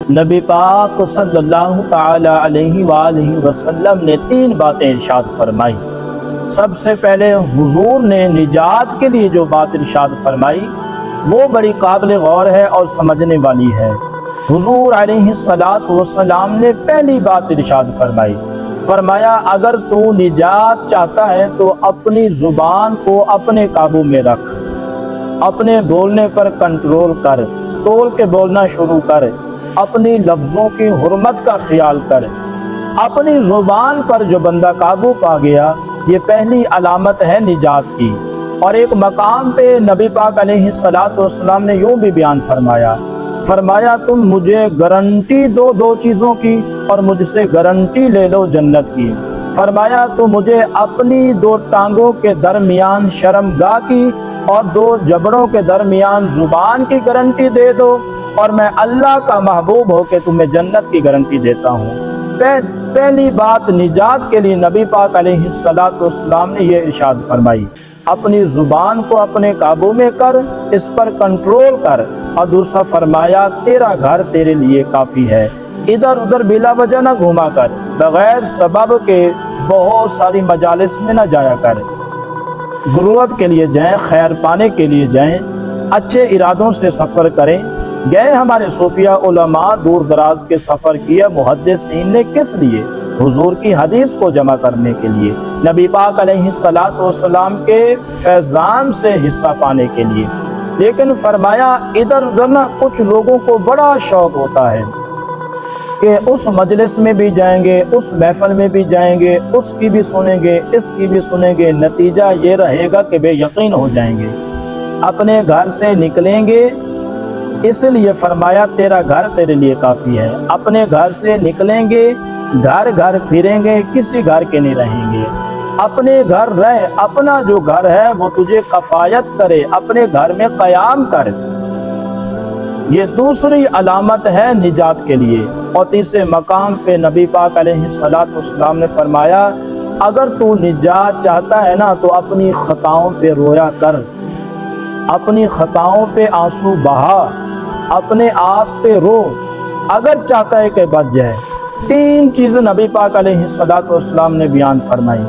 نبی پاک صلی اللہ تعالی علیہ وآلہ وسلم نے 3 باتیں ارشاد فرمائی۔ سب سے پہلے حضور نے نجات کے لیے جو بات ارشاد فرمائی وہ بڑی قابل غور ہے اور سمجھنے والی ہے۔ حضور علیہ السلام نے پہلی بات ارشاد فرمائی، فرمایا اگر تو نجات چاہتا ہے تو اپنی زبان کو اپنے قابو میں رکھ، اپنے بولنے پر کنٹرول کر، تول کے بولنا شروع کر، اپنی لفظوں کی حرمت کا خیال کر۔ اپنی زبان پر جو بندہ قابو پا گیا، یہ پہلی علامت ہے نجات کی۔ اور ایک مقام پہ نبی پاک علیہ السلام نے یوں بھی بیان فرمایا تم مجھے گارنٹی دو 2 چیزوں کی اور مجھ سے گارنٹی لے لو جنت کی۔ فرمایا تو مجھے اپنی 2 ٹانگوں کے درمیان شرمگاہ کی اور 2 جبڑوں کے درمیان زبان کی گارنٹی دے دو، اور میں اللہ کا محبوب ہو کے تمہیں جنت کی گارنٹی دیتا ہوں۔ پہلی بات نجات کے لیے نبی پاک علیہ السلام نے یہ ارشاد فرمائی، اپنی زبان کو اپنے قابو میں کر، اس پر کنٹرول کر۔ اور دوسرا فرمایا تیرا گھر تیرے لیے کافی ہے، ادھر ادھر بلا وجہ نہ گھوما کر، بغیر سبب کے بہت ساری مجالس میں نہ جایا کر۔ ضرورت کے لیے جائیں، خیر پانے کے لیے جائیں، اچھے ارادوں سے سفر کریں۔ گئے ہمارے صوفیہ علماء دور دراز کے سفر کیا، محدثین نے کس لیے؟ حضور کی حدیث کو جمع کرنے کے لیے، نبی پاک علیہ السلام کے فیضان سے حصہ پانے کے لیے۔ لیکن فرمایا ادھر ادھر نہ، کچھ لوگوں کو بڑا شوق ہوتا ہے کہ اس مجلس میں بھی جائیں گے، اس محفل میں بھی جائیں گے، اس کی بھی سنیں گے، اس کی بھی سنیں گے، نتیجہ یہ رہے گا کہ بے یقین ہو جائیں گے، اپنے گھر سے نکلیں گے۔ اس لیے فرمایا تیرا گھر تیرے لیے کافی ہے، اپنے گھر سے نکلیں گے، گھر گھر پھریں گے، کسی گھر کے نہیں رہیں گے۔ اپنے گھر رہ، اپنا جو گھر ہے وہ تجھے کفایت کرے، اپنے گھر میں قیام کر۔ یہ دوسری علامت ہے نجات کے لیے۔ اور تیسرے مقام پہ نبی پاک علیہ السلام نے فرمایا اگر تو نجات چاہتا ہے نا تو اپنی خطاؤں پہ رویا کر، اپنی خطاؤں پہ آنسو بہا، اپنے آپ پہ رو، اگر چاہتا ہے کہ بچ جائے۔ 3 چیزیں نبی پاک علیہ السلام نے بیان فرمائی،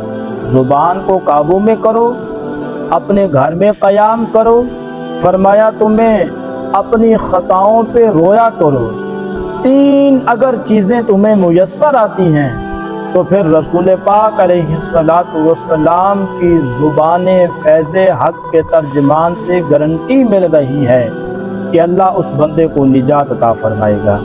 زبان کو قابو میں کرو، اپنے گھر میں قیام کرو، فرمایا تمہیں اپنی خطاؤں پہ رویا کرو۔ 3 اگر چیزیں تمہیں میسر آتی ہیں تو پھر رسول پاک علیہ السلام کی زبان فیض حق کے ترجمان سے گارنٹی مل رہی ہے کہ اللہ اس بندے کو نجات عطا فرمائے گا۔